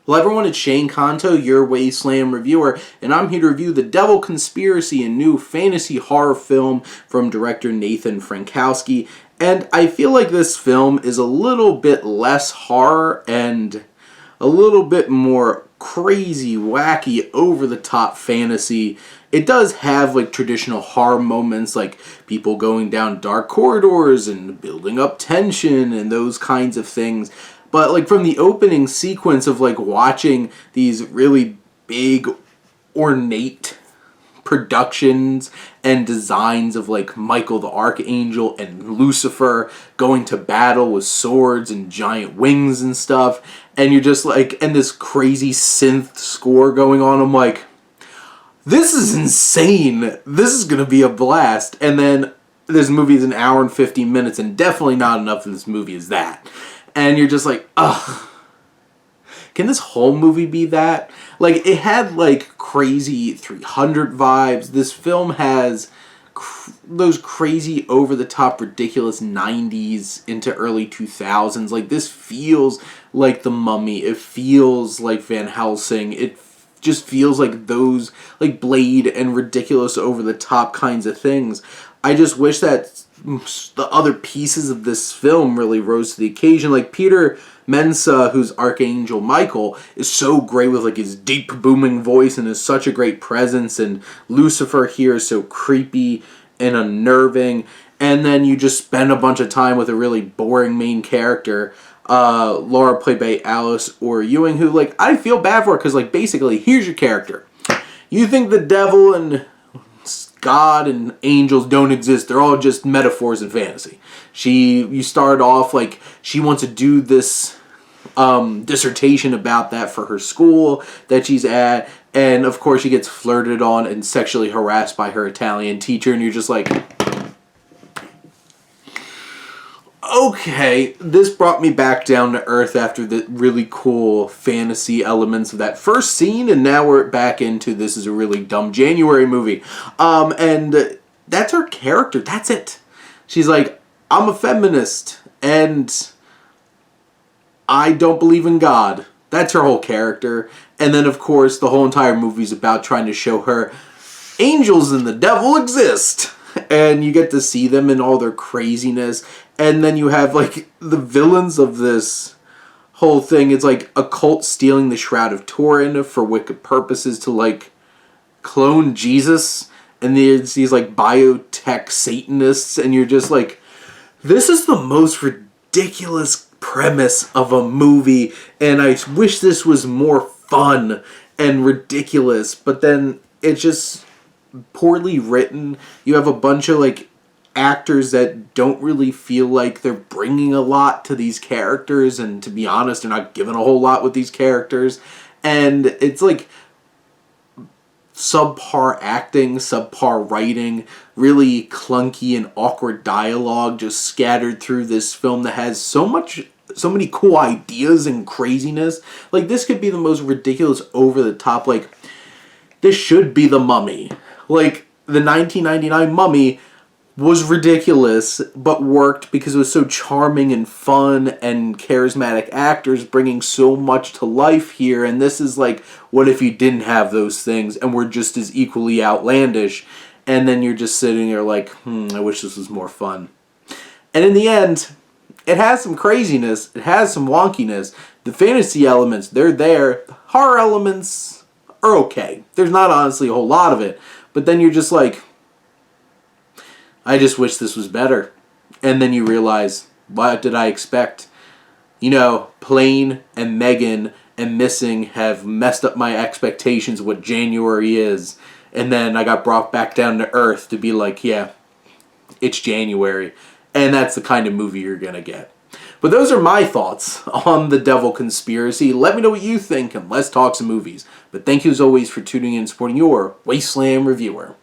Hello everyone, it's Shane Kanto, your Wasteland reviewer, and I'm here to review The Devil Conspiracy, a new fantasy horror film from director Nathan Frankowski. And I feel like this film is a little bit less horror and a little bit more crazy, wacky, over-the-top fantasy. It does have like traditional horror moments, like people going down dark corridors and building up tension and those kinds of things. But like from the opening sequence of like watching these really big, ornate productions and designs of like Michael the Archangel and Lucifer going to battle with swords and giant wings and stuff, and you're just like, and this crazy synth score going on, I'm like, this is insane. This is going to be a blast. And then this movie is an hour and 15 minutes, and definitely not enough of this movie is that. And you're just like, ugh. Can this whole movie be that? Like, it had, like, crazy 300 vibes. This film has those crazy, over-the-top, ridiculous 90s into early 2000s. Like, this feels like The Mummy. It feels like Van Helsing. It just feels like those, like, Blade and ridiculous, over-the-top kinds of things. I just wish that the other pieces of this film really rose to the occasion. Like Peter Mensah, who's Archangel Michael, is so great with like his deep booming voice and is such a great presence, and Lucifer here is so creepy and unnerving, and then you just spend a bunch of time with a really boring main character, Laura, played by Alice Orr Ewing, who, like, I feel bad for her because, like, basically, here's your character. You think the devil and God and angels don't exist. They're all just metaphors in fantasy. You start off like she wants to do this dissertation about that for her school that she's at, and of course she gets flirted on and sexually harassed by her Italian teacher, and you're just like, okay, this brought me back down to earth after the really cool fantasy elements of that first scene, and now we're back into this is a really dumb January movie. And that's her character. That's it. She's like, I'm a feminist, and I don't believe in God. That's her whole character. And then, of course, the whole entire movie's about trying to show her angels and the devil exist. And you get to see them in all their craziness. And then you have, like, the villains of this whole thing. It's like a cult stealing the Shroud of Turin for wicked purposes to, like, clone Jesus. And there's these, like, biotech Satanists. And you're just like, this is the most ridiculous premise of a movie. And I wish this was more fun and ridiculous. But then it's just poorly written. You have a bunch of, like, actors that don't really feel like they're bringing a lot to these characters, and to be honest, they're not giving a whole lot with these characters, and it's like subpar acting, subpar writing, really clunky and awkward dialogue just scattered through this film that has so many cool ideas and craziness. Like, this could be the most ridiculous, over the top, like, this should be The Mummy. Like, the 1999 Mummy was ridiculous, but worked because it was so charming and fun and charismatic actors bringing so much to life here. And this is like, what if you didn't have those things and were just as equally outlandish? And then you're just sitting there like, I wish this was more fun. And in the end, it has some craziness. It has some wonkiness. The fantasy elements, they're there. The horror elements are okay. There's not honestly a whole lot of it. But then you're just like, I just wish this was better. And then you realize, what did I expect? You know, Plane and Megan and Missing have messed up my expectations of what January is. And then I got brought back down to earth to be like, yeah, it's January. And that's the kind of movie you're going to get. But those are my thoughts on The Devil Conspiracy. Let me know what you think, and let's talk some movies. But thank you as always for tuning in and supporting your Wasteland reviewer.